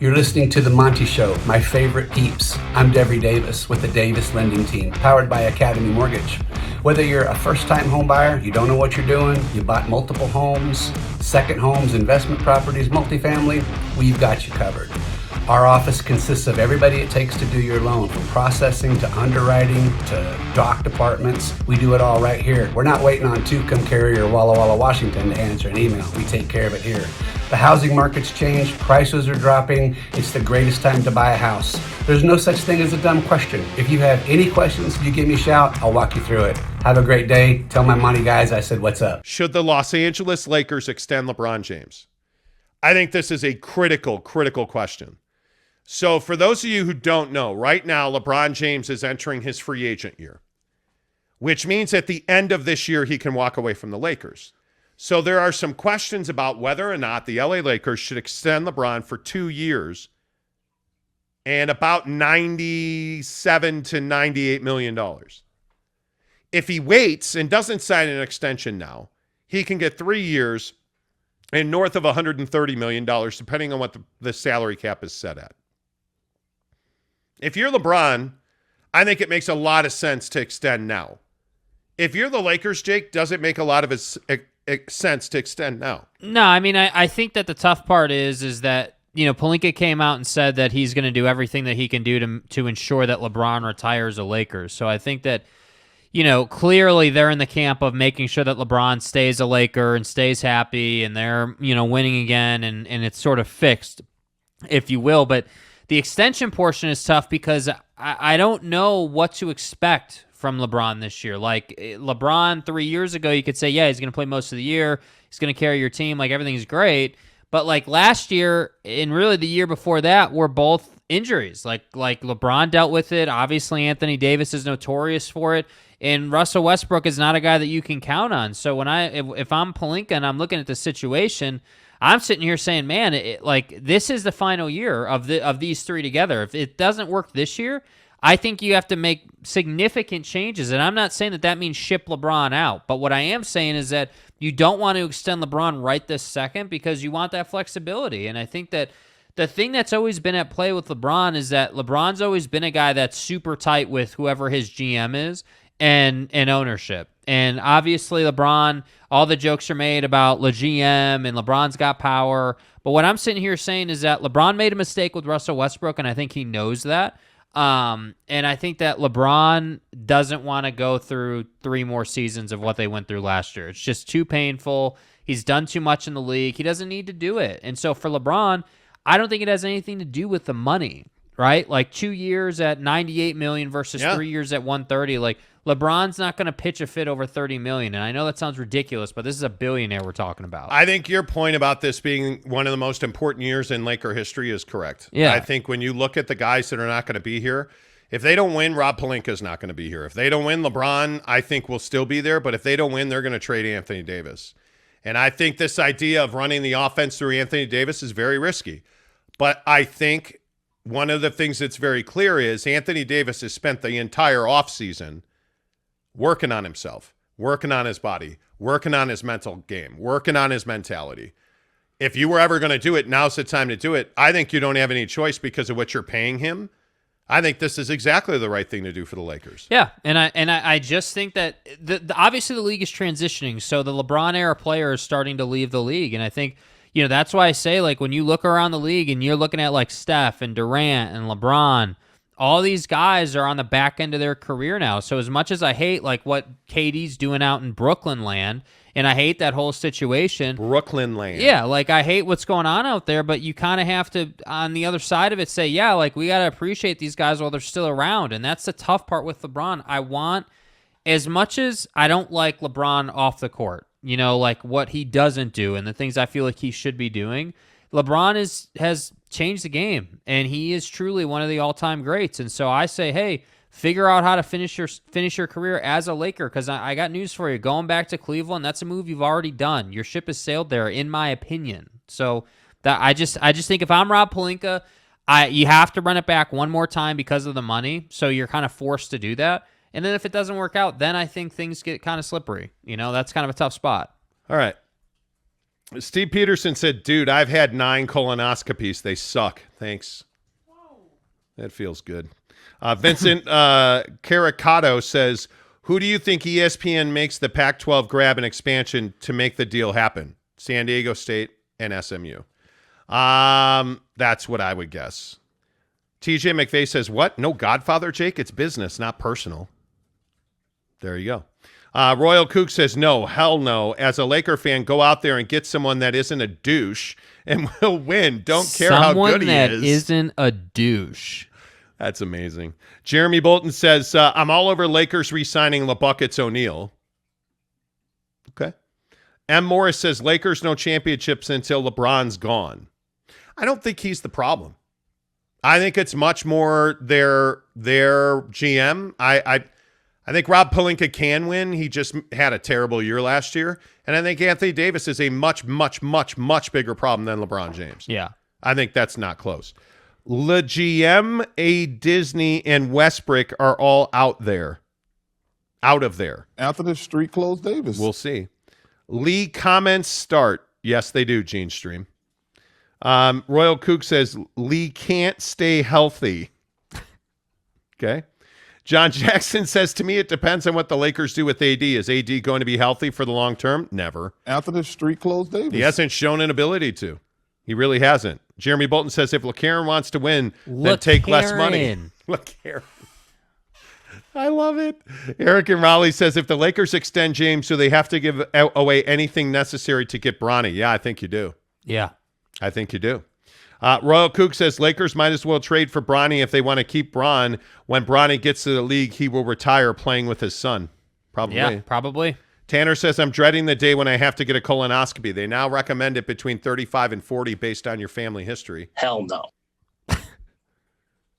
You're listening to The Monty Show, my favorite peeps. I'm Devery Davis with the Davis Lending Team, powered by Academy Mortgage. Whether you're a first-time home buyer, you don't know what you're doing, you bought multiple homes, second homes, investment properties, multifamily, we've got you covered. Our office consists of everybody it takes to do your loan, from processing to underwriting to doc departments. We do it all right here. We're not waiting on Tucumcari or Walla Walla, Washington to answer an email. We take care of it here. The housing market's changed, prices are dropping, it's the greatest time to buy a house. There's no such thing as a dumb question. If you have any questions, you give me a shout, I'll walk you through it. Have a great day. Tell my Monty guys I said what's up. Should the Los Angeles Lakers extend LeBron James? I think this is a critical question. So for those of you who don't know, right now LeBron James is entering his free agent year, which means at the end of this year he can walk away from the Lakers. So there are some questions about whether or not the LA Lakers should extend LeBron for 2 years and about $97 to $98 million. If he waits and doesn't sign an extension now, he can get 3 years and north of $130 million, depending on what the salary cap is set at. If you're LeBron, I think it makes a lot of sense to extend now. If you're the Lakers, Jake, does it make a lot of sense to extend now? No, I mean, I think that the tough part is that, you know, Pelinka came out and said that he's going to do everything that he can do to ensure that LeBron retires a Lakers. So I think that, you know, clearly they're in the camp of making sure that LeBron stays a Laker and stays happy and they're, you know, winning again and it's sort of fixed, if you will. But the extension portion is tough because I don't know what to expect from LeBron this year. Like, LeBron 3 years ago, you could say, yeah, he's going to play most of the year. He's going to carry your team. Like, everything's great. But, like, last year and really the year before that were both injuries. Like LeBron dealt with it. Obviously, Anthony Davis is notorious for it. And Russell Westbrook is not a guy that you can count on. So if I'm Pelinka and I'm looking at the situation, I'm sitting here saying, man, this is the final year of these three together. If it doesn't work this year, I think you have to make significant changes. And I'm not saying that means ship LeBron out. But what I am saying is that you don't want to extend LeBron right this second because you want that flexibility. And I think that the thing that's always been at play with LeBron is that LeBron's always been a guy that's super tight with whoever his GM is and ownership. And obviously LeBron, all the jokes are made about the GM and LeBron's got power. But what I'm sitting here saying is that LeBron made a mistake with Russell Westbrook, and I think he knows that. And I think that LeBron doesn't want to go through 3 more seasons of what they went through last year. It's just too painful. He's done too much in the league. He doesn't need to do it. And so for LeBron, I don't think it has anything to do with the money, right? Like 2 years at $98 million versus 3 years at $130. Like, LeBron's not going to pitch a fit over $30 million. And I know that sounds ridiculous, but this is a billionaire we're talking about. I think your point about this being one of the most important years in Laker history is correct. Yeah. I think when you look at the guys that are not going to be here, if they don't win, Rob Pelinka is not going to be here. If they don't win, LeBron, I think, will still be there. But if they don't win, they're going to trade Anthony Davis. And I think this idea of running the offense through Anthony Davis is very risky. But I think one of the things that's very clear is Anthony Davis has spent the entire offseason working on himself, working on his body, working on his mental game, working on his mentality. If you were ever going to do it, now's the time to do it. I think you don't have any choice because of what you're paying him. I think this is exactly the right thing to do for the Lakers. Yeah, and I just think that obviously the league is transitioning, so the LeBron era player is starting to leave the league, and I think, you know, that's why I say, like, when you look around the league and you're looking at like Steph and Durant and LeBron, all these guys are on the back end of their career now. So as much as I hate like what KD's doing out in Brooklyn land, and I hate that whole situation. Brooklyn land. Yeah, like I hate what's going on out there, but you kind of have to, on the other side of it, say, yeah, like we got to appreciate these guys while they're still around. And that's the tough part with LeBron. As much as I don't like LeBron off the court, you know, like what he doesn't do and the things I feel like he should be doing, LeBron has changed the game, and he is truly one of the all-time greats. And so I say, hey, figure out how to finish your career as a Laker, because I got news for you. Going back to Cleveland, that's a move you've already done. Your ship has sailed there, in my opinion. So that I just think if I'm Rob Pelinka, you have to run it back one more time because of the money. So you're kind of forced to do that. And then if it doesn't work out, then I think things get kind of slippery. You know, that's kind of a tough spot. All right. Steve Peterson said, dude, I've had 9 colonoscopies. They suck. Thanks. That feels good. Vincent Caricato says, who do you think ESPN makes the Pac-12 grab and expansion to make the deal happen? San Diego State and SMU. That's what I would guess. TJ McVeigh says, what? No Godfather, Jake? It's business, not personal. There you go. Royal Kook says, no, hell no. As a Laker fan, go out there and get someone that isn't a douche and we'll win. Don't care how good he is. Someone that isn't a douche. That's amazing. Jeremy Bolton says, I'm all over Lakers re-signing LeBuckets O'Neal. Okay. M. Morris says, Lakers no championships until LeBron's gone. I don't think he's the problem. I think it's much more their GM. I think Rob Pelinka can win. He just had a terrible year last year. And I think Anthony Davis is a much, much, much, much bigger problem than LeBron James. Yeah. I think that's not close. Le GM, A. Disney, and Westbrook are all out there. Out of there. After the street closed Davis. We'll see. Lee comments start. Yes, they do, Gene Stream. Royal Kook says, Lee can't stay healthy. Okay. John Jackson says, to me, it depends on what the Lakers do with AD. Is AD going to be healthy for the long term? Never. After the street closed Davis. He hasn't shown an ability to. He really hasn't. Jeremy Bolton says, if LeCarron wants to win, then take less money. LeCarron. I love it. Eric and Raleigh says, if the Lakers extend James, do they have to give away anything necessary to get Bronny? Yeah, I think you do. Yeah. I think you do. Royal Kook says Lakers might as well trade for Bronny if they want to keep Bron. When Bronny gets to the league, he will retire playing with his son. Probably. Yeah, probably. Tanner says, I'm dreading the day when I have to get a colonoscopy. They now recommend it between 35 and 40 based on your family history. Hell no.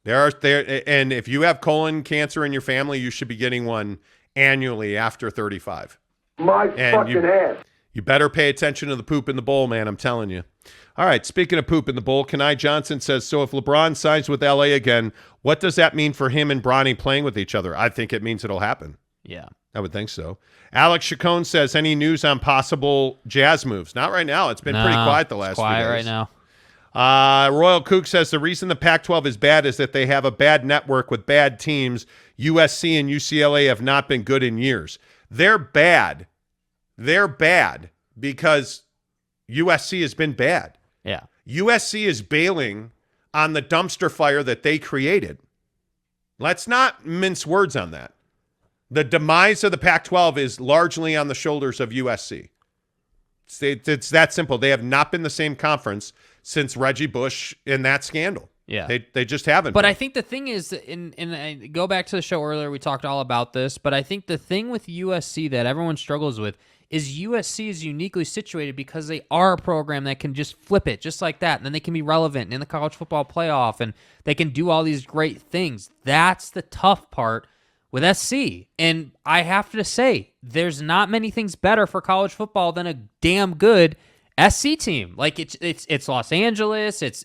And if you have colon cancer in your family, you should be getting one annually after 35. Ass. You better pay attention to the poop in the bowl, man. I'm telling you. All right, speaking of poop in the bowl, Kenai Johnson says, so if LeBron signs with L.A. again, what does that mean for him and Bronny playing with each other? I think it means it'll happen. Yeah. I would think so. Alex Chacon says, any news on possible Jazz moves? Not right now. It's been pretty quiet the last few days. Quiet right now. Royal Kook says, the reason the Pac-12 is bad is that they have a bad network with bad teams. USC and UCLA have not been good in years. They're bad. They're bad because USC has been bad. Yeah. USC is bailing on the dumpster fire that they created. Let's not mince words on that. The demise of the Pac-12 is largely on the shoulders of USC. It's that simple. They have not been the same conference since Reggie Bush in that scandal. Yeah. They just haven't. But I think the thing is, and I go back to the show earlier, we talked all about this, but I think the thing with USC that everyone struggles with is USC is uniquely situated because they are a program that can just flip it just like that, and then they can be relevant in the college football playoff, and they can do all these great things. That's the tough part with SC. And I have to say, there's not many things better for college football than a damn good SC team. Like it's Los Angeles. It's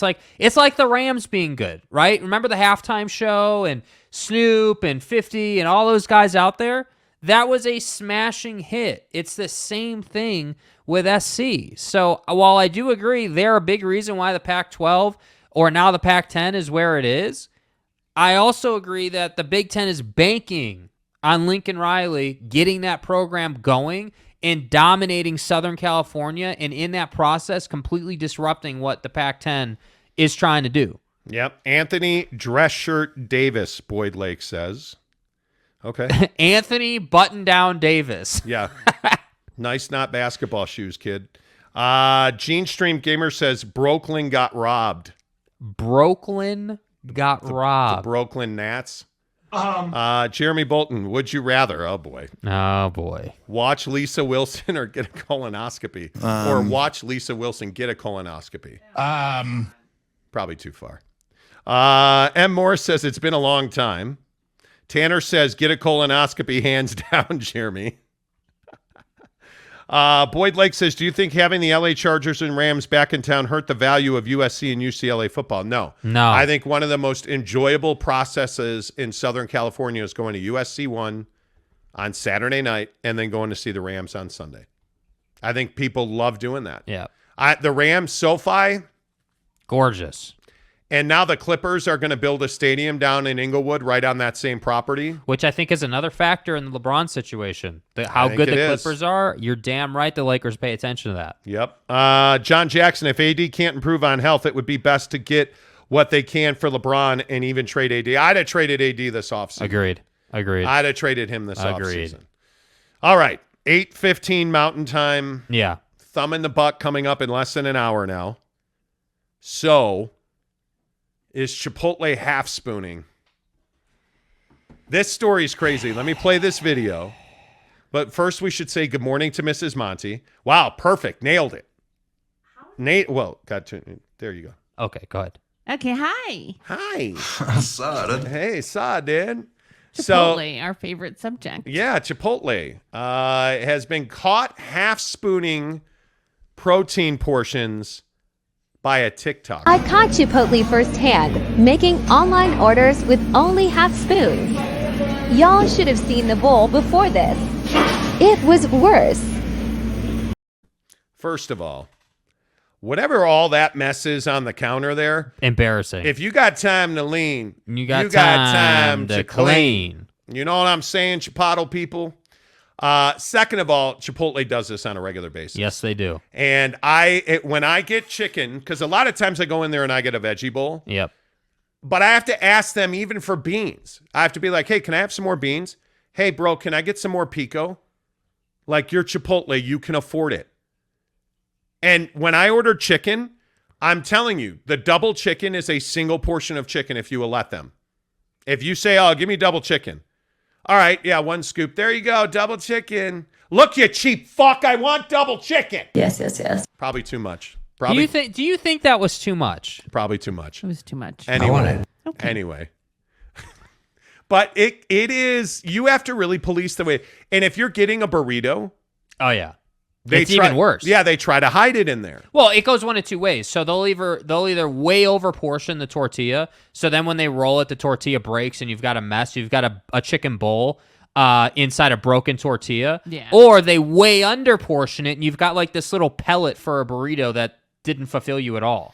like the Rams being good, right? Remember the halftime show and Snoop and 50 and all those guys out there? That was a smashing hit. It's the same thing with SC. So while I do agree they're a big reason why the Pac-12 or now the Pac-10 is where it is, I also agree that the Big Ten is banking on Lincoln Riley getting that program going and dominating Southern California, and in that process completely disrupting what the Pac-10 is trying to do. Yep. Anthony Dress Shirt Davis, Boyd Lake says. Okay. Anthony Button-Down Davis. Yeah. Nice, not basketball shoes, kid. Gene Stream Gamer says Brooklyn got robbed. Brooklyn got robbed. The Brooklyn Nats. Jeremy Bolton, would you rather? Oh, boy. Oh, boy. Watch Lisa Wilson or get a colonoscopy? Or watch Lisa Wilson get a colonoscopy? Probably too far. M. Morris says it's been a long time. Tanner says get a colonoscopy, hands down, Jeremy. Boyd Lake says, do you think having the LA Chargers and Rams back in town hurt the value of USC and UCLA football? No. I think one of the most enjoyable processes in Southern California is going to USC 1 on Saturday night and then going to see the Rams on Sunday. I think people love doing that. Yeah. The Rams, SoFi, Gorgeous. and now the Clippers are going to build a stadium down in Inglewood right on that same property. Which I think is another factor in the LeBron situation. How think good it the is. Clippers are, you're damn right the Lakers pay attention to that. Yep. John Jackson, if AD can't improve on health, it would be best to get what they can for LeBron and even trade AD. I'd have traded AD this offseason. Agreed. I'd have traded him this Agreed. offseason. All right. 8:15 Mountain Time. Yeah. Thumb in the butt coming up in less than an hour now. So, is Chipotle half spooning? This story is crazy. Let me play this video. But first, we should say good morning to Mrs. Monty. Wow, perfect. Nailed it. There you go. Okay, go ahead. Okay, hi. Hi. Sad. Hey, saw, dude. Chipotle, our favorite subject. Yeah, Chipotle has been caught half spooning protein portions by a TikTok. I caught Chipotle firsthand, making online orders with only half spoon. Y'all should have seen the bowl before this. It was worse. First of all, whatever all that mess is on the counter there, Embarrassing. if you got time to lean, you got time to clean. You know what I'm saying, Chipotle people? Second of all, Chipotle does this on a regular basis. Yes, they do. And when I get chicken, because a lot of times I go in there and I get a veggie bowl, Yep. but I have to ask them even for beans. I have to be like, hey, can I have some more beans? Hey, bro, can I get some more pico? Like, you're Chipotle, you can afford it. And when I order chicken, I'm telling you, the double chicken is a single portion of chicken if you will let them. If you say, oh, give me double chicken. All right, yeah, one scoop. There you go, double chicken. Look, you cheap fuck, I want double chicken. Yes. Probably too much. Do you think that was too much? Probably too much. It was too much. Anyway. Okay. Anyway. But it is, you have to really police the way. And if you're getting a burrito, Oh yeah. it's even worse. Yeah, they try to hide it in there. Well, it goes one of two ways. So they'll either way over portion the tortilla. So then when they roll it, the tortilla breaks and you've got a mess. You've got a chicken bowl inside a broken tortilla. Yeah. Or they way under portion it and you've got like this little pellet for a burrito that didn't fulfill you at all.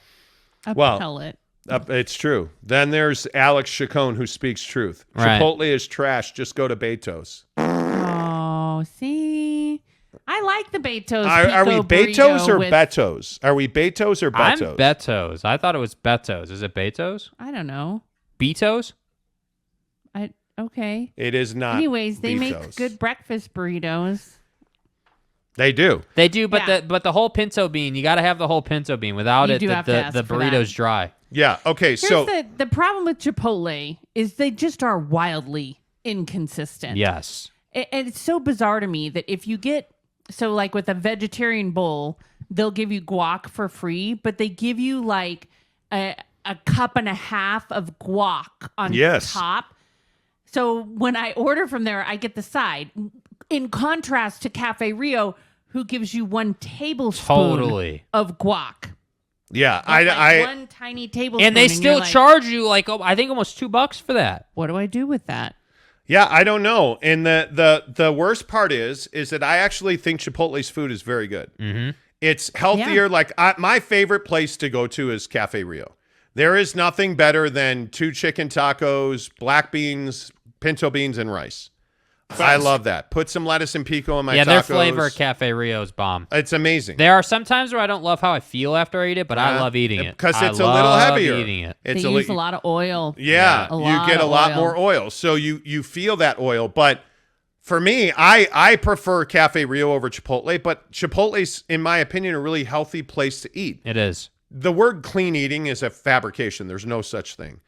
A Well, pellet. It's true. Then there's Alex Chacon who speaks truth. Right. Chipotle is trash. Just go to Beto's. Oh, see? I like the Beto's. Are we Pico Beto's burrito or with- Beto's? Are we Beto's or Beto's? I'm Beto's. I thought it was Beto's. Is it Beto's? I don't know. Beto's? Okay. It is not. Anyways, they make Beto's. good breakfast burritos. They do. They do, but Yeah. the whole pinto bean, you got to have the whole pinto bean. Without You it, do have to the ask for burrito's that. dry. Yeah. Okay. Here's So the problem with Chipotle is they just are wildly inconsistent. Yes. And it's so bizarre to me that if you get, so like with a vegetarian bowl, they'll give you guac for free, but they give you like a cup and a half of guac on Yes. top. So when I order from there, I get the side. In contrast to Cafe Rio, who gives you 1 tablespoon Totally. of guac. yeah, Like one tiny tablespoon. And they you're still like, charge you like I think almost $2 for that. What do I do with that? Yeah, I don't know. And the worst part is that I actually think Chipotle's food is very good. Mm-hmm. It's healthier. Yeah. Like my favorite place to go to is Cafe Rio. There is nothing better than 2 chicken tacos, black beans, pinto beans, and rice. I love that. Put some lettuce and pico in my tacos. Their flavor at Cafe Rio is bomb. It's amazing. There are some times where I don't love how I feel after I eat it, but I love eating it. Because I it's a little love heavier. Eating it. It's They use a lot of oil. Yeah, you get a lot more oil. So you feel that oil. But for me, I prefer Cafe Rio over Chipotle, but Chipotle's, in my opinion, a really healthy place to eat. It is. The word clean eating is a fabrication. There's no such thing.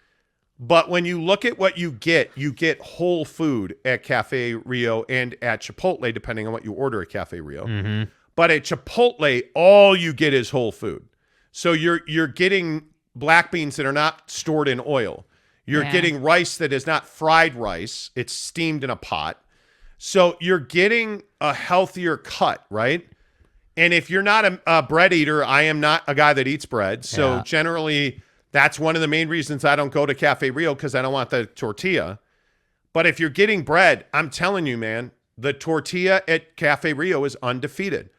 But when you look at what you get whole food at Cafe Rio and at Chipotle, depending on what you order at Cafe Rio. Mm-hmm. But at Chipotle, all you get is whole food. So you're getting black beans that are not stored in oil. You're getting rice that is not fried rice. It's steamed in a pot. So you're getting a healthier cut, right? And if you're not a bread eater, I am not a guy that eats bread. So generally, that's one of the main reasons I don't go to Cafe Rio, because I don't want the tortilla. But if you're getting bread, I'm telling you, man, the tortilla at Cafe Rio is undefeated.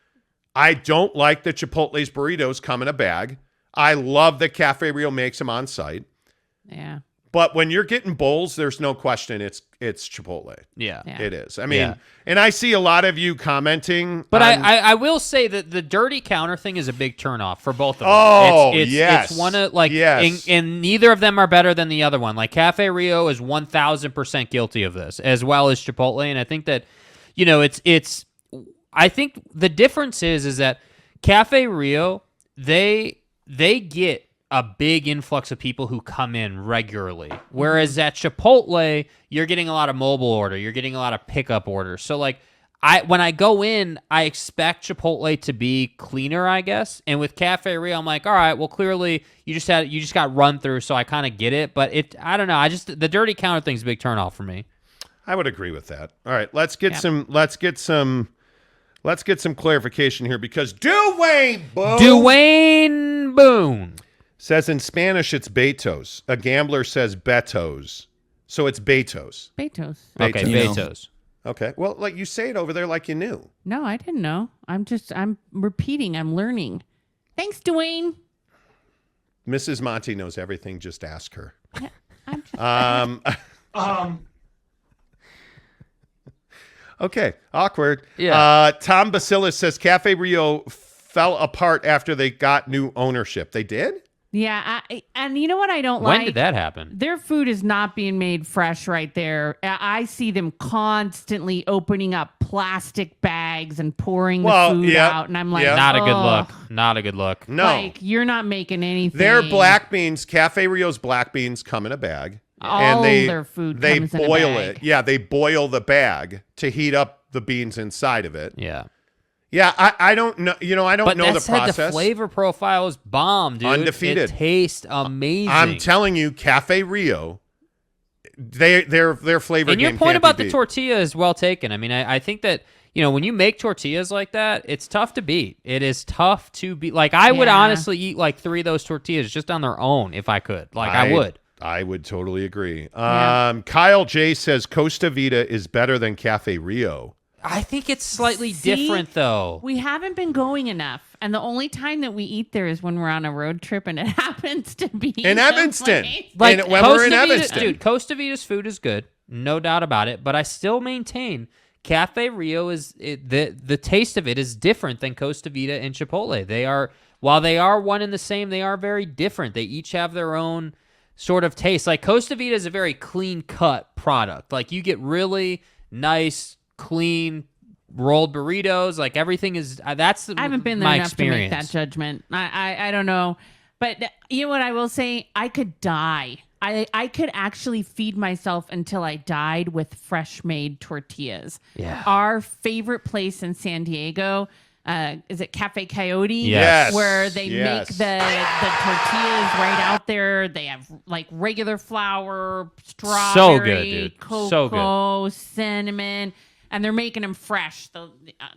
I don't like that Chipotle's burritos come in a bag. I love that Cafe Rio makes them on site. Yeah. But when you're getting bowls, there's no question it's Chipotle. Yeah. It is. I mean, and I see a lot of you commenting. But on, I will say that the dirty counter thing is a big turnoff for both of them. Oh, It's one of, like, and neither of them are better than the other one. Like, Cafe Rio is 1,000% guilty of this, as well as Chipotle. And I think that, I think the difference is that Cafe Rio, they get a big influx of people who come in regularly. Whereas at Chipotle, you're getting a lot of mobile order. You're getting a lot of pickup orders. So, like, when I go in, I expect Chipotle to be cleaner, I guess. And with Cafe Rio, I'm like, all right, well, clearly you just got run through, so I kind of get it. But I don't know. The dirty counter thing's a big turnoff for me. I would agree with that. All right, let's get some clarification here, because Dwayne Boone says in Spanish it's Betos. A gambler says Betos. So it's Betos. Betos. Okay, Betos. Okay. Well, like, you say it over there like you knew. No, I didn't know. I'm repeating. I'm learning. Thanks, Dwayne. Mrs. Monty knows everything. Just ask her. Yeah, Okay. Awkward. Yeah. Tom Basilis says Cafe Rio fell apart after they got new ownership. They did? yeah. And you know what I don't like? When did that happen? Their food is not being made fresh right there. I see them constantly opening up plastic bags and pouring the food out, and I'm like, Not a good "Ugh." look. Not a good look. No. Like, you're not making anything. Their black beans, Cafe Rio's black beans come in a bag. All their food comes in a boil bag. it. Yeah, they boil the bag to heat up the beans inside of it. Yeah. Yeah, I don't know. I don't know the process. The flavor profile is bomb, dude. Undefeated. It tastes amazing. I'm telling you, Cafe Rio, their flavor. And your game point can't about be the beat. tortilla is well taken. I mean, I think that, when you make tortillas like that, it's tough to beat. It is tough to beat. Like, I would honestly eat like 3 of those tortillas just on their own if I could. Like, I would. I would totally agree. Yeah. Kyle J says Costa Vida is better than Cafe Rio. I think it's slightly different, though. We haven't been going enough, and the only time that we eat there is when we're on a road trip, and it happens to be In Evanston. Like, when we're in Costa Vida- Evanston. Dude, Costa Vida's food is good, no doubt about it. But I still maintain Cafe Rio the taste of it is different than Costa Vida and Chipotle. While they are one and the same, they are very different. They each have their own sort of taste. Like, Costa Vida is a very clean cut product. Like, you get really nice, clean rolled burritos. Like, everything is I haven't been there enough to make that judgment. I don't know, but you know what I will say? I could die. I could actually feed myself until I died with fresh made tortillas. Yeah. Our favorite place in San Diego, is it Cafe Coyote? Yes. Where they make the tortillas right out there. They have like regular flour, strawberry, So good, dude. cocoa, So good. cinnamon. And they're making them fresh. The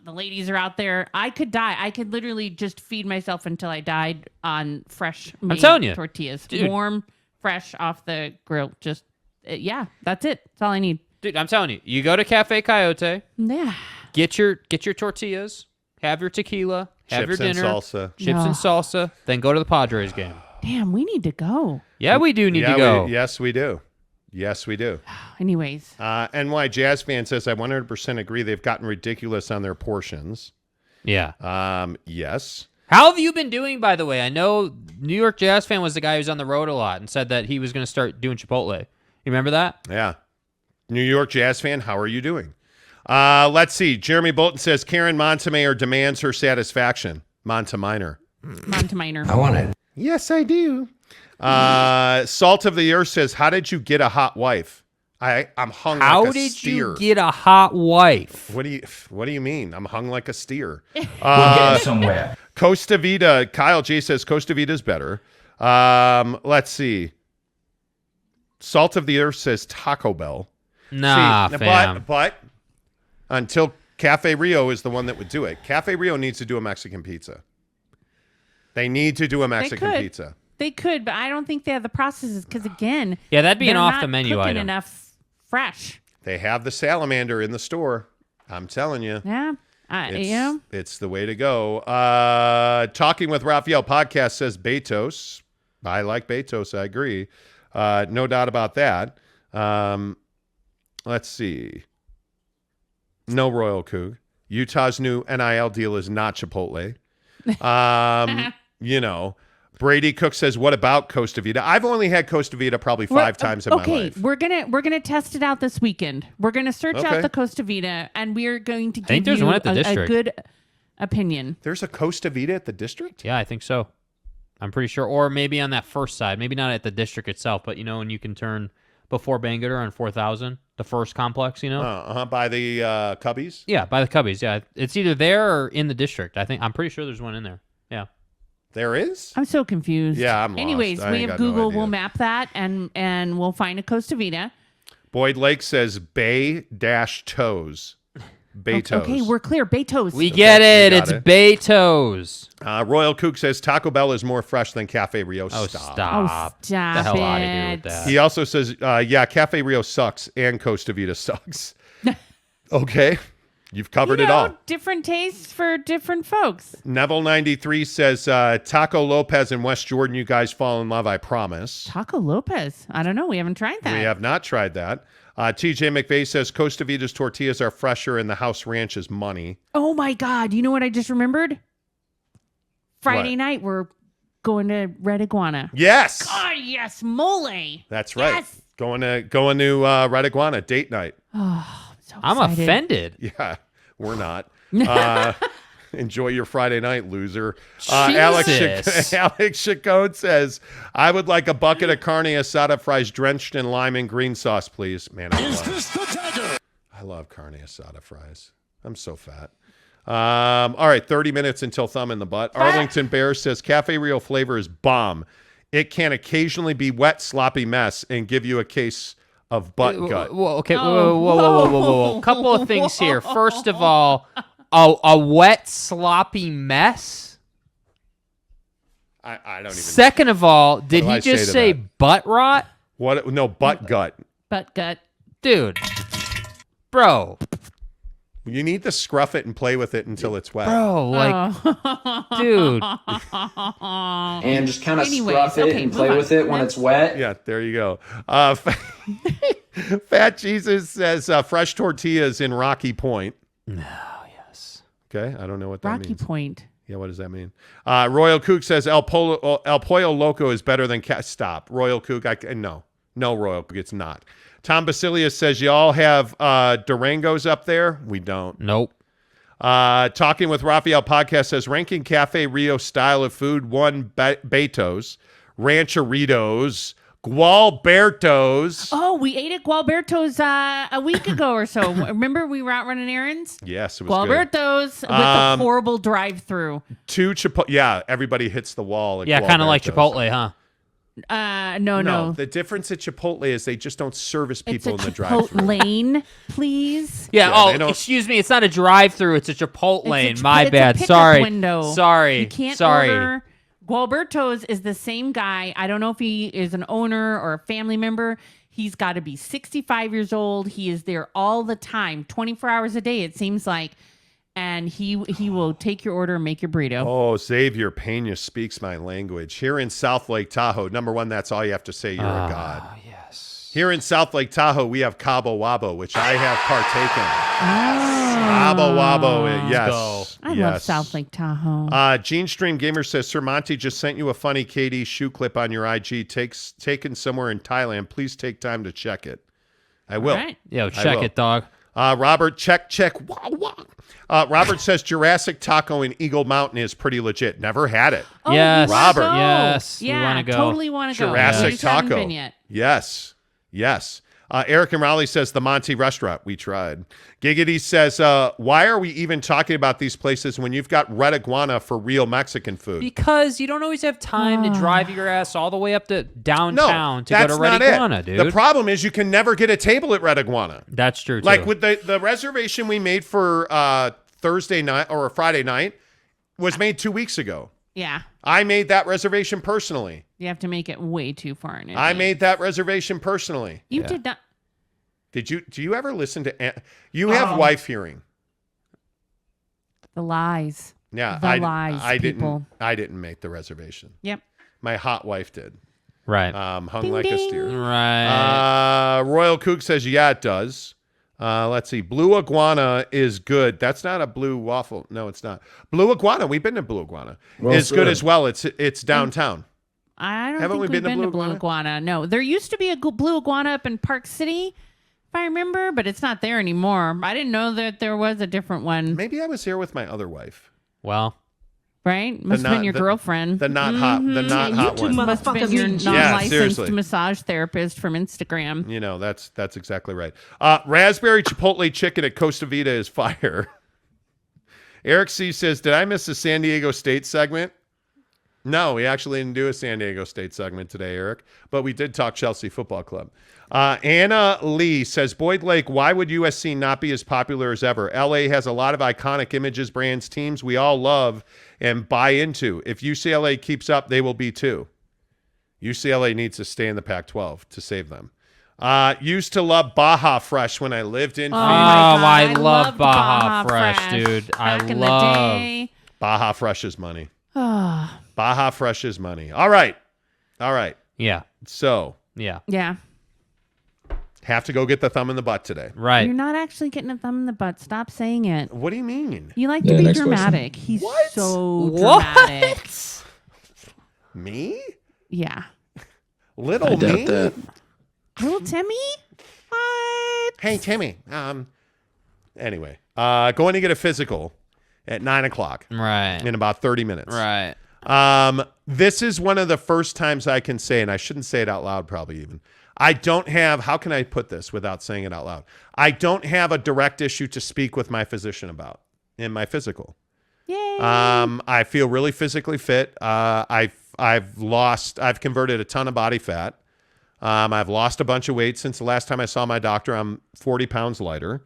ladies are out there. I could die. I could literally just feed myself until I died on fresh made telling you, tortillas. dude. Warm, fresh off the grill. Just, that's it. That's all I need. Dude, I'm telling you, you go to Cafe Coyote, Yeah. get your tortillas, have your tequila, have Chips your and dinner, salsa. chips and salsa, then go to the Padres game. Damn, we need to go. Yeah, we do need to go. Yes, we do. Yes, we do. Anyways. NY Jazz fan says, I 100% agree. They've gotten ridiculous on their portions. Yeah. Yes. How have you been doing, by the way? I know New York Jazz fan was the guy who's on the road a lot and said that he was going to start doing Chipotle. You remember that? Yeah. New York Jazz fan, how are you doing? Let's see. Jeremy Bolton says, Karen Montemayor demands her satisfaction. Monteminer. Monteminer. I want it. Yes, I do. Salt of the Earth says, how did you get a hot wife? I'm hung How like a did steer. you get a hot wife? What do you mean? I'm hung like a steer. We'll get it somewhere. Costa Vida, Kyle J says Costa Vida is better. Let's see. Salt of the Earth says Taco Bell. Nah, See, fam. But until Cafe Rio is the one that would do it. Cafe Rio needs to do a Mexican pizza. They need to do a Mexican pizza. They could, but I don't think they have the processes because, again, Yeah, that'd be an they're off not the menu cooking item. enough fresh. They have the salamander in the store. I'm telling you. Yeah. It's the way to go. Talking with Raphael podcast says Betos. I like Betos. I agree. No doubt about that. Let's see. No Royal Coug. Utah's new NIL deal is not Chipotle. Brady Cook says, what about Costa Vida? I've only had Costa Vida probably 5 times in my life. We're gonna test it out this weekend. We're gonna search out the Costa Vida, and we're going to give you a good opinion. There's a Costa Vida at the district? Yeah, I think so. I'm pretty sure. Or maybe on that first side. Maybe not at the district itself, but when you can turn before Bangor on 4,000, the first complex, By the Cubbies? Yeah, by the Cubbies, yeah. It's either there or in the district. I'm pretty sure there's one in there. Yeah. There is? I'm so confused. Yeah, I'm lost. Anyways, we have Google. We'll map that, and we'll find a Costa Vida. Boyd Lake says Bay-Toes. Betos. Okay, we're clear. Betos. We get it. It's Betos. Royal Coug says Taco Bell is more fresh than Cafe Rio. Oh, stop. Stop the hell out of here with that. He also says, Cafe Rio sucks and Costa Vida sucks. Okay. You've covered it all. Different tastes for different folks. Neville93 says, Taco Lopez in West Jordan, you guys fall in love, I promise. Taco Lopez. I don't know. We haven't tried that. We have not tried that. TJ McVeigh says, Costa Vida's tortillas are fresher and the house ranch is money. Oh, my God. You know what I just remembered? Friday night, we're going to Red Iguana. Yes. God, yes. Mole. That's right. Yes. Going to Red Iguana, date night. Oh, I'm offended. Yeah, we're not. Enjoy your Friday night, loser. Alex Chacon says, I would like a bucket of carne asada fries drenched in lime and green sauce, please. Man, I love carne asada fries. I'm so fat. All right, 30 minutes until thumb in the butt. Arlington Bear says, Cafe Rio flavor is bomb. It can occasionally be wet, sloppy mess and give you a case of butt gut. Okay, whoa. Couple of things here. First of all, a wet, sloppy mess? I don't even. Second of all, did he just say butt rot? What? No, butt gut. Butt gut. Dude. Bro. You need to scruff it and play with it until it's wet. Bro, dude. And just kind of scruff it and play with it when it's wet. Yeah, there you go. Fat Jesus says fresh tortillas in Rocky Point. No, yes. Okay, I don't know what that means. Rocky Point. Yeah, what does that mean? Royal Coug says El Pollo Loco is better than Stop. Royal Coug, no, Royal Coug, it's not. Tom Basilius says, y'all have Durangos up there? We don't. Nope. Talking with Raphael podcast says, ranking Cafe Rio style of food, 1, Betos, Rancheritos, Gualbertos. Oh, we ate at Gualbertos a week ago or so. Remember we were out running errands? Yes, it was Gualbertos good. with a horrible drive-through. 2 Chipotle. Yeah, everybody hits the wall. Yeah, kind of like Chipotle, huh? No. The difference at Chipotle is they just don't service people in the drive-through. drive-thru. Lane, please. Yeah. Excuse me. It's not a drive-through. It's a Chipotle lane. My bad. It's a Sorry. Window. Sorry. You can't Sorry. order. Gualberto's is the same guy. I don't know if he is an owner or a family member. He's got to be 65 years old. He is there all the time, 24 hours a day. It seems like. And he will take your order and make your burrito. Oh, Xavier Pena speaks my language. Here in South Lake Tahoe, number one, that's all you have to say. You're a god. Yes. Here in South Lake Tahoe, we have Cabo Wabo, which I have partaken. Cabo Wabo, yes. I love South Lake Tahoe. Gene Stream Gamer says, Sir Monty just sent you a funny KD shoe clip on your IG. Taken somewhere in Thailand. Please take time to check it. I will. All right. Yo, check it, dog. Robert, check. Robert says Jurassic Taco in Eagle Mountain is pretty legit. Never had it. Oh, yes, Robert. Yes, yeah, we want to go. Totally want to go. Jurassic Taco. Been yet. Yes. Eric and Raleigh says the Monty restaurant. We tried. Giggity says, why are we even talking about these places when you've got Red Iguana for real Mexican food? Because you don't always have time to drive your ass all the way up to downtown to go to Red Iguana, dude. The problem is you can never get a table at Red Iguana. That's true, too. Like with the reservation we made for Thursday night or Friday night was made 2 weeks ago. Yeah. I made that reservation personally. You have to make it way too far in advance. I made that reservation personally. You did not. Do you ever listen to? You have wife hearing. The lies. Yeah, The lies, I people. didn't make the reservation. Yep. My hot wife did. Right. Hung Ding, like a ding. steer. Right. Royal Kook says, yeah, it does. Let's see. Blue Iguana is good. That's not a blue waffle. No, it's not. Blue Iguana. We've been to Blue Iguana. It's good as well. It's downtown. I don't Haven't think we we've been to been to Blue Blue Iguana. No, there used to be a Blue Iguana up in Park City, if I remember, but it's not there anymore. I didn't know that there was a different one. Maybe I was here with my other wife. Well, Right? Must have been your girlfriend. The not hot one. Must have been your Yeah, non-licensed seriously. massage therapist from Instagram. You know, that's exactly right. Raspberry Chipotle chicken at Costa Vida is fire. Eric C. says, did I miss the San Diego State segment? No, we actually didn't do a San Diego State segment today, Eric, but we did talk Chelsea Football Club. Anna Lee says, Boyd Lake, why would USC not be as popular as ever? LA has a lot of iconic images, brands, teams we all love and buy into. If UCLA keeps up, they will be too. UCLA needs to stay in the Pac-12 to save them. Used to love Baja Fresh when I lived in Phoenix. I love loved Baja Fresh, dude. Back in love the day. Baja Fresh is money. Baja Fresh is money. All right. Yeah. So, Yeah. Yeah. have to go get the thumb in the butt today. Right. You're not actually getting a thumb in the butt. Stop saying it. What do you mean? You like to be dramatic. He's so dramatic. Me? Yeah. Little me? Little Timmy? What? Hey, Timmy. Anyway, going to get a physical at 9:00 Right. in about 30 minutes. Right. This is one of the first times I can say, and I shouldn't say it out loud probably even, I don't have, how can I put this without saying it out loud? I don't have a direct issue to speak with my physician about in my physical. Yay. I feel really physically fit. I've converted a ton of body fat. I've lost a bunch of weight since the last time I saw my doctor. I'm 40 pounds lighter.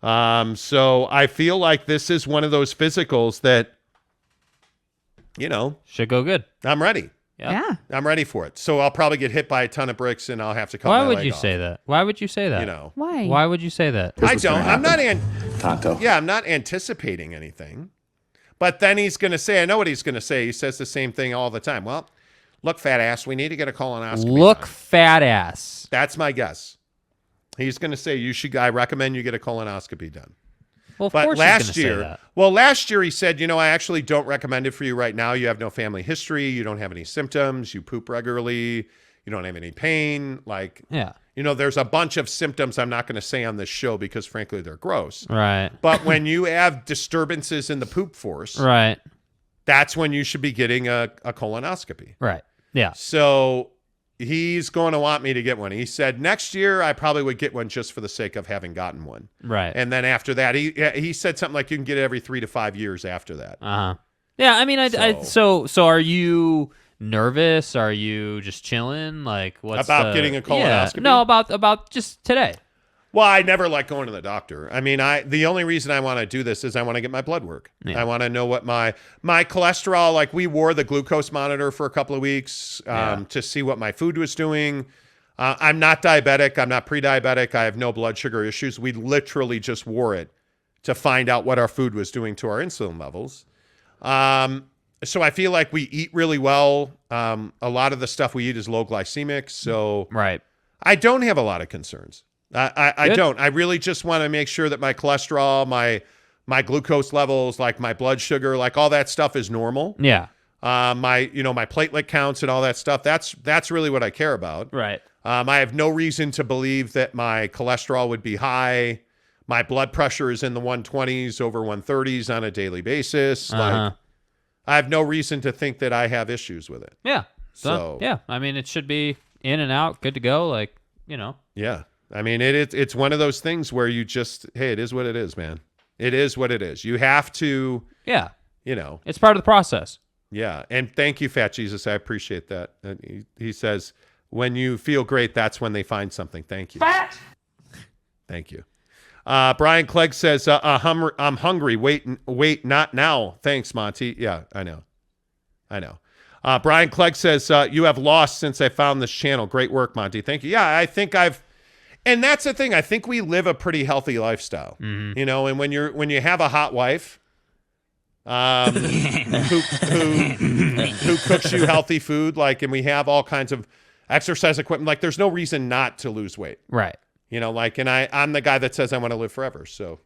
So I feel like this is one of those physicals that, you know, should go good. I'm ready. Yeah. I'm ready for it. So I'll probably get hit by a ton of bricks and I'll have to cut Why my would leg you off. say that? Why would you say that? You know. Why? Why would you say that? I don't. I'm not Tonto. Yeah, I'm not anticipating anything. But then he's going to say, I know what he's going to say. He says the same thing all the time. Well, look, fat ass, we need to get a colonoscopy. Look, done. fat ass. That's my guess. He's going to say, I recommend you get a colonoscopy done. Well, of But course last he's gonna year, say that. last year he said, I actually don't recommend it for you right now. You have no family history. You don't have any symptoms. You poop regularly. You don't have any pain. Yeah. There's a bunch of symptoms I'm not going to say on this show because frankly, they're gross. Right. But when you have disturbances in the poop force, Right. that's when you should be getting a colonoscopy. Right. Yeah. So he's going to want me to get one. He said next year I probably would get one just for the sake of having gotten one. Right. And then after that, he said something like you can get it every 3 to 5 years after that. Uh-huh. Yeah, I mean, so are you nervous? Are you just chilling? Like, what's About getting a colonoscopy? Yeah. No, about just today. Well, I never like going to the doctor. I mean, the only reason I want to do this is I want to get my blood work. Yeah. I want to know what my cholesterol, like we wore the glucose monitor for a couple of weeks to see what my food was doing. I'm not diabetic. I'm not pre-diabetic. I have no blood sugar issues. We literally just wore it to find out what our food was doing to our insulin levels. So I feel like we eat really well. A lot of the stuff we eat is low glycemic. So Right. I don't have a lot of concerns. I Good. don't. I really just want to make sure that my cholesterol, my glucose levels, like my blood sugar, like all that stuff is normal. Yeah. My platelet counts and all that stuff. That's really what I care about. Right. I have no reason to believe that my cholesterol would be high. My blood pressure is in the 120s over 130s on a daily basis. Uh-huh. I have no reason to think that I have issues with it. Yeah. So yeah, I mean, it should be in and out, good to go. Like, Yeah. I mean, it's one of those things where you just, hey, it is what it is, man. It is what it is. You have to, Yeah. It's part of the process. Yeah. And thank you, Fat Jesus. I appreciate that. And he says, when you feel great, that's when they find something. Thank you. Fat. Thank you. Brian Clegg says, I'm hungry. Wait, not now. Thanks, Monty. Yeah, I know. Brian Clegg says, you have lost since I found this channel. Great work, Monty. Thank you. Yeah, I think and that's the thing. I think we live a pretty healthy lifestyle, Mm-hmm. and when you have a hot wife, who cooks you healthy food, like, and we have all kinds of exercise equipment. Like, there's no reason not to lose weight. Right. You know, like, and I'm the guy that says I want to live forever. So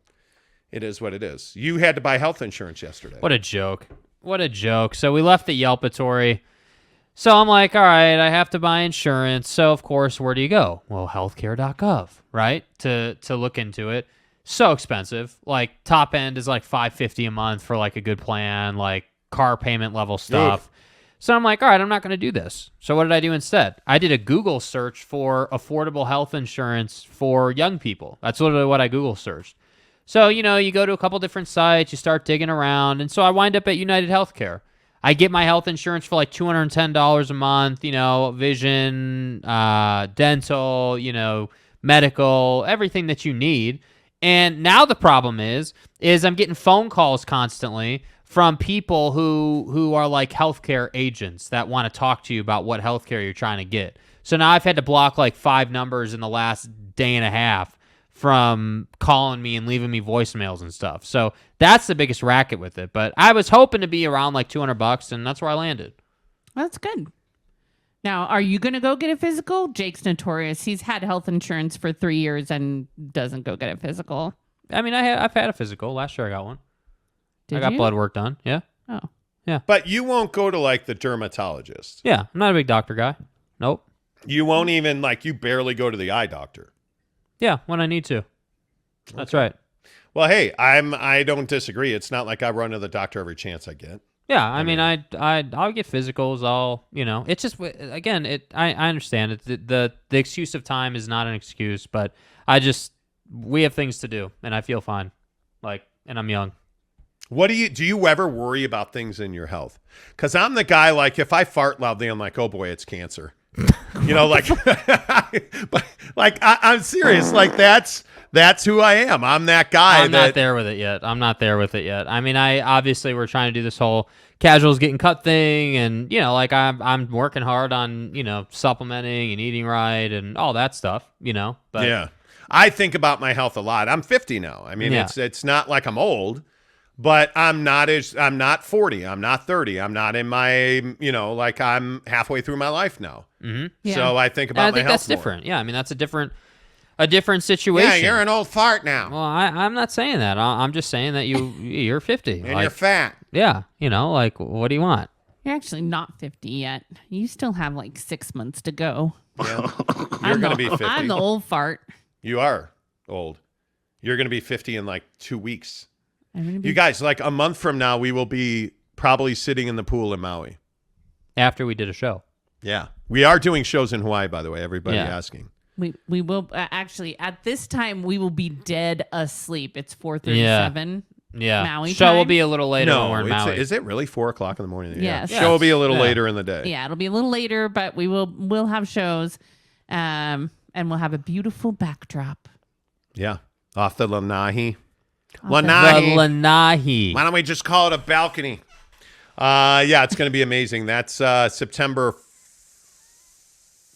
it is what it is. You had to buy health insurance yesterday. What a joke. What a joke. So we left the Yelpatory. So I'm like, all right, I have to buy insurance. So, of course, where do you go? Well, healthcare.gov, right? To look into it. So expensive. Like, top end is like $550 a month for like a good plan, like car payment level stuff. Oof. So I'm like, all right, I'm not going to do this. So what did I do instead? I did a Google search for affordable health insurance for young people. That's literally what I Google searched. So, you know, you go to a couple different sites, you start digging around, and so I wind up at United Healthcare. I get my health insurance for like $210 a month, you know, vision, dental, you know, medical, everything that you need. And now the problem is I'm getting phone calls constantly from people who are like healthcare agents that want to talk to you about what healthcare you're trying to get. So now I've had to block like 5 numbers in the last day and a half from calling me and leaving me voicemails and stuff. So that's the biggest racket with it. But I was hoping to be around like $200, and that's where I landed. That's good. Now, are you going to go get a physical? Jake's notorious. He's had health insurance for 3 years and doesn't go get a physical. I mean, I've had a physical. Last year I got one. I got blood work done. Yeah. Oh. Yeah. But you won't go to like the dermatologist. Yeah. I'm not a big doctor guy. Nope. You won't even like, you barely go to the eye doctor. Yeah, when I need to. That's right. Well, hey, I don't disagree. It's not like I run to the doctor every chance I get. Yeah, I mean, I'll get physicals. It's just, again, I understand it. The excuse of time is not an excuse, but we have things to do, and I feel fine. Like, and I'm young. Do you ever worry about things in your health? Because I'm the guy, like, if I fart loudly, I'm like, oh boy, it's cancer. You know, like, but like, I'm serious. Like, that's who I am. I'm that guy. I'm not there with it yet. I mean, obviously we're trying to do this whole casuals getting cut thing, and you know, like I'm working hard on, you know, supplementing and eating right and all that stuff, you know. But yeah, I think about my health a lot. I'm 50 now. I mean, it's not like I'm old, but I'm not 40. I'm not 30. I'm not in my, you know, like I'm halfway through my life now. Mm-hmm. Yeah. So I think about my health that's more. different. Yeah, I mean, that's a different situation. Yeah, you're an old fart now. Well, I'm not saying that. I'm just saying that you're 50. And you're fat. Yeah, you know, like, what do you want? You're actually not 50 yet. You still have like 6 months to go. Yeah. You're going to be 50. I'm the old fart. You are old. You're going to be 50 in like 2 weeks. You guys, like a month from now, we will be probably sitting in the pool in Maui. After we did a show. Yeah. We are doing shows in Hawaii, by the way, everybody asking. We will actually at this time we will be dead asleep. It's 4:37. Yeah. Maui show time. will be a little later when we're in Maui. Is it really 4:00 in the morning? Yes. Show will be a little later in the day. Yeah, it'll be a little later, but we'll have shows, and we'll have a beautiful backdrop. Yeah, off the Lanai. The Lanai. Why don't we just call it a balcony? Yeah, it's going to be amazing. That's September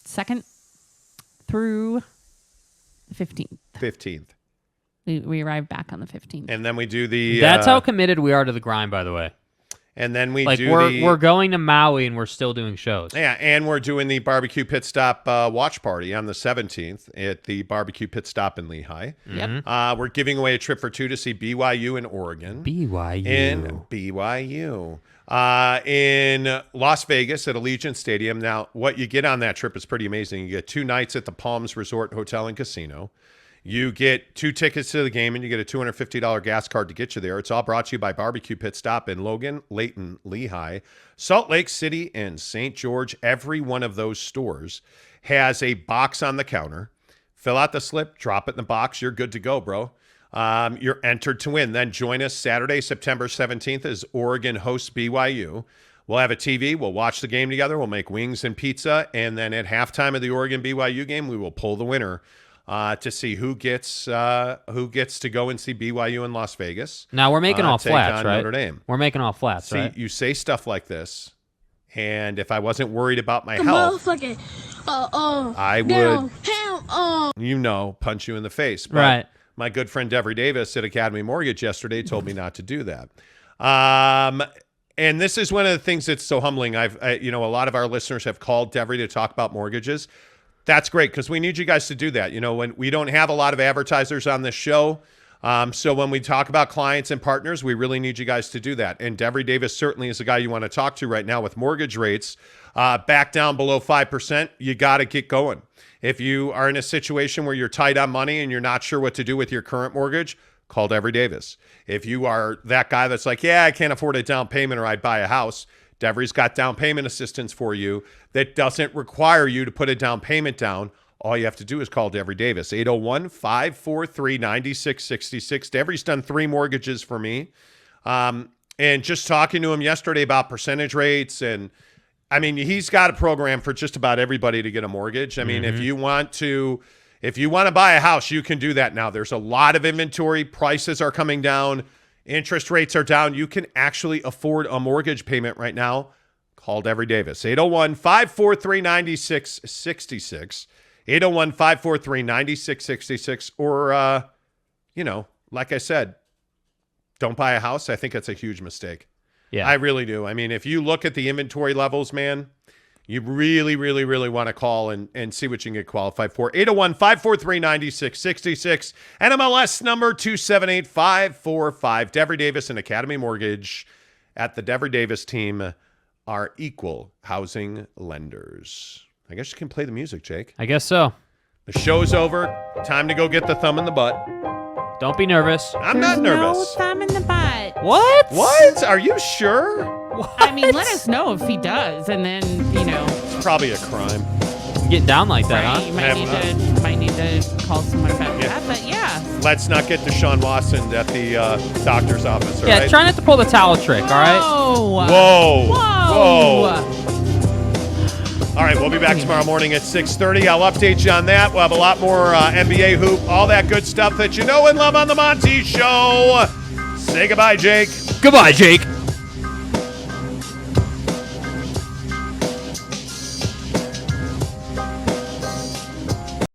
2nd through the 15th. 15th. We arrive back on the 15th. And then we do the... That's how committed we are to the grind, by the way. And then we like do we're going to Maui and we're still doing shows. Yeah, and we're doing the barbecue pit stop watch party on the 17th at the barbecue pit stop in Lehigh. Yep. We're giving away a trip for 2 to see BYU in Oregon. BYU. In Las Vegas at Allegiant Stadium. Now, what you get on that trip is pretty amazing. You get 2 nights at the Palms Resort Hotel and Casino. You get 2 tickets to the game, and you get a $250 gas card to get you there. It's all brought to you by Barbecue Pit Stop in Logan, Layton, Lehigh, Salt Lake City, and St. George. Every one of those stores has a box on the counter. Fill out the slip, drop it in the box. You're good to go, bro. You're entered to win. Then join us Saturday, September 17th as Oregon hosts BYU. We'll have a TV. We'll watch the game together. We'll make wings and pizza. And then at halftime of the Oregon BYU game, we will pull the winner to see who gets to go and see BYU in Las Vegas. Now we're making all flats, right? Notre Dame. We're making all flats, see, right? You say stuff like this, and if I wasn't worried about my health, I would, punch you in the face. But right. My good friend Devery Davis at Academy Mortgage yesterday told me not to do that. And this is one of the things that's so humbling. A lot of our listeners have called Devery to talk about mortgages. That's great because we need you guys to do that. When we don't have a lot of advertisers on this show, so when we talk about clients and partners, we really need you guys to do that. And Devery Davis certainly is the guy you want to talk to right now with mortgage rates back down below 5%. You got to get going. If you are in a situation where you're tight on money and you're not sure what to do with your current mortgage, call Devery Davis. If you are that guy that's like, I can't afford a down payment or I'd buy a house, Devery's got down payment assistance for you that doesn't require you to put a down payment down. All you have to do is call Devery Davis, 801-543-9666. Devery's done 3 mortgages for me. And just talking to him yesterday about percentage rates, and I mean, he's got a program for just about everybody to get a mortgage. I mean, if you want to buy a house, you can do that now. There's a lot of inventory. Prices are coming down. Interest rates are down. You can actually afford a mortgage payment right now. Call Devery Davis, 801-543-9666. 801-543-9666. Or, like I said, don't buy a house. I think that's a huge mistake. Yeah, I really do. I mean, if you look at the inventory levels, man, you really, really, really want to call and see what you can get qualified for. 801-543-9666. NMLS number 278545. Devery Davis and Academy Mortgage at the Devery Davis team are equal housing lenders. I guess you can play the music, Jake. I guess so. The show's over. Time to go get the thumb in the butt. Don't be nervous. I'm not nervous. No thumb in the butt. What? What? Are you sure? What? I mean, let us know if he does, and then It's probably a crime. Getting down like that, right, huh? you might need to call someone about that. But yeah, Let's not get Deshaun Watson at the doctor's office. All right? Try not to pull the towel trick. All right. Whoa. Whoa. All right, we'll be back tomorrow morning at 6:30. I'll update you on that. We'll have a lot more NBA hoop, all that good stuff that you know and love on the Monty Show. Say goodbye, Jake. Goodbye, Jake.